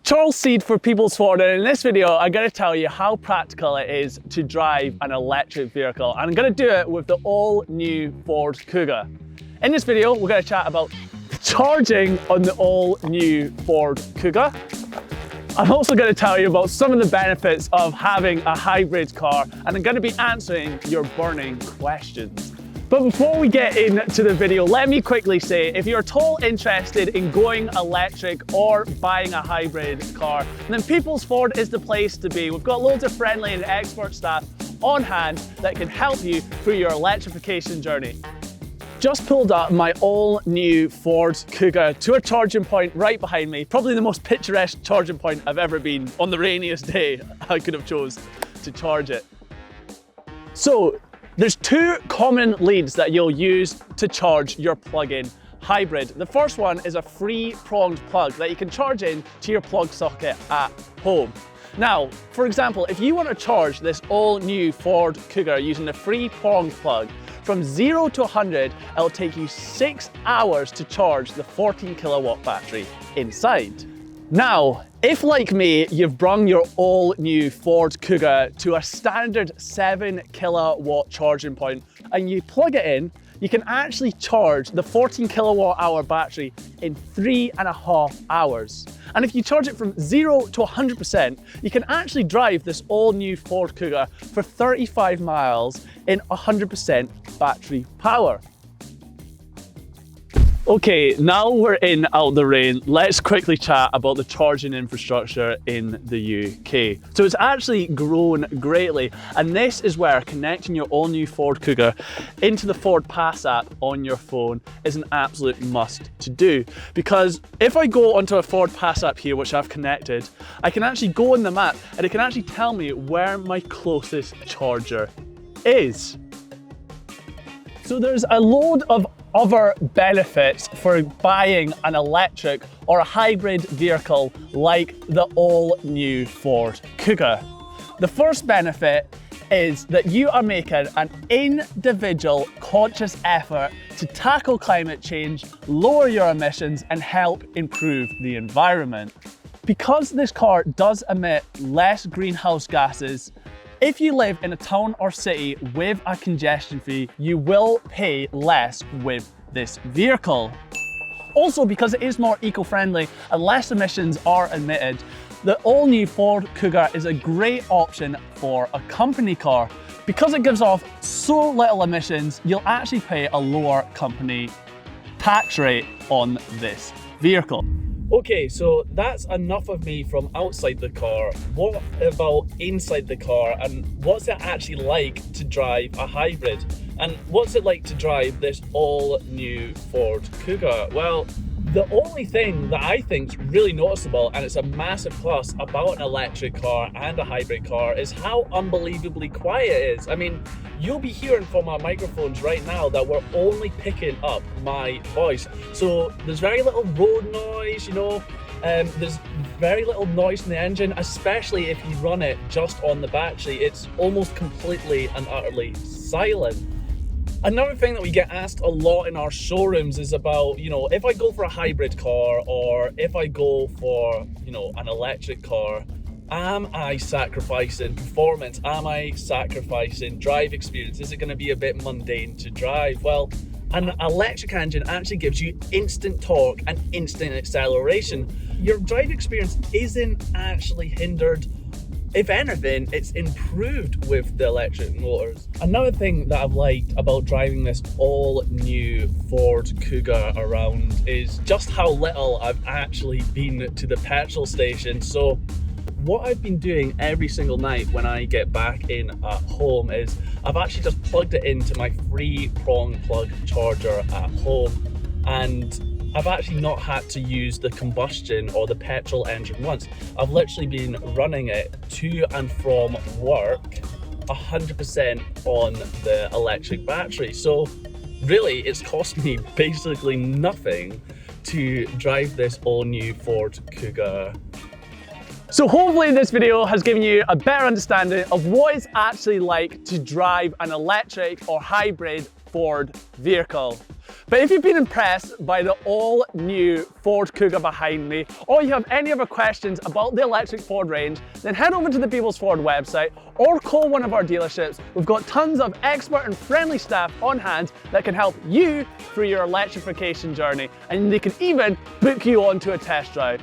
Charles Seed for Peoples Ford, and in this video I'm going to tell you how practical it is to drive an electric vehicle, and I'm going to do it with the all-new Ford Kuga. In this video we're going to chat about charging on the all-new Ford Kuga. I'm also going to tell you about some of the benefits of having a hybrid car, and I'm going to be answering your burning questions. But before we get into the video, let me quickly say, if you're at all interested in going electric or buying a hybrid car, then Peoples Ford is the place to be. We've got loads of friendly and expert staff on hand that can help you through your electrification journey. Just pulled up my all-new Ford Kuga to a charging point right behind me, probably the most picturesque charging point I've ever been on the rainiest day I could have chose to charge it. So, there's two common leads that you'll use to charge your plug-in hybrid. The first one is a three-pronged plug that you can charge in to your plug socket at home. Now, for example, if you want to charge this all-new Ford Kuga using the three-pronged plug, from 0 to 100, it'll take you 6 hours to charge the 14 kilowatt battery inside. Now, if like me, you've brung your all-new Ford Kuga to a standard 7 kilowatt charging point and you plug it in, you can actually charge the 14 kilowatt hour battery in 3.5 hours. And if you charge it from 0 to 100%, you can actually drive this all-new Ford Kuga for 35 miles in 100% battery power. Okay, now we're in out the rain, let's quickly chat about the charging infrastructure in the UK. So it's actually grown greatly, and this is where connecting your all-new Ford Kuga into the Ford Pass app on your phone is an absolute must to do. Because if I go onto a Ford Pass app here, which I've connected, I can actually go on the map and it can actually tell me where my closest charger is. So there's a load of other benefits for buying an electric or a hybrid vehicle like the all-new Ford Kuga. The first benefit is that you are making an individual conscious effort to tackle climate change, lower your emissions and help improve the environment. Because this car does emit less greenhouse gases, if you live in a town or city with a congestion fee, you will pay less with this vehicle. Also, because it is more eco-friendly and less emissions are emitted, the all-new Ford Kuga is a great option for a company car. Because it gives off so little emissions, you'll actually pay a lower company tax rate on this vehicle. Okay, so that's enough of me from outside the car. What about inside the car, and what's it actually like to drive a hybrid? And what's it like to drive this all-new Ford Kuga? Well, the only thing that I think is really noticeable, and it's a massive plus about an electric car and a hybrid car, is how unbelievably quiet it is. I mean, you'll be hearing from our microphones right now that we're only picking up my voice. So there's very little road noise, you know, there's very little noise in the engine, especially if you run it just on the battery. It's almost completely and utterly silent. Another thing that we get asked a lot in our showrooms is about, you know, if I go for a hybrid car or if I go for, you know, an electric car, am I sacrificing performance? Am I sacrificing drive experience? Is it going to be a bit mundane to drive? Well, an electric engine actually gives you instant torque and instant acceleration. Your drive experience isn't actually hindered. If anything, it's improved with the electric motors. Another thing that I've liked about driving this all-new Ford Kuga around is just how little I've actually been to the petrol station. So what I've been doing every single night when I get back in at home is I've actually just plugged it into my three-prong plug charger at home, and I've actually not had to use the combustion or the petrol engine once. I've literally been running it to and from work 100% on the electric battery. So really, it's cost me basically nothing to drive this all-new Ford Kuga. So hopefully this video has given you a better understanding of what it's actually like to drive an electric or hybrid Ford vehicle. But if you've been impressed by the all-new Ford Kuga behind me, or you have any other questions about the electric Ford range, then head over to the Peebles Ford website or call one of our dealerships. We've got tons of expert and friendly staff on hand that can help you through your electrification journey, and they can even book you onto a test drive.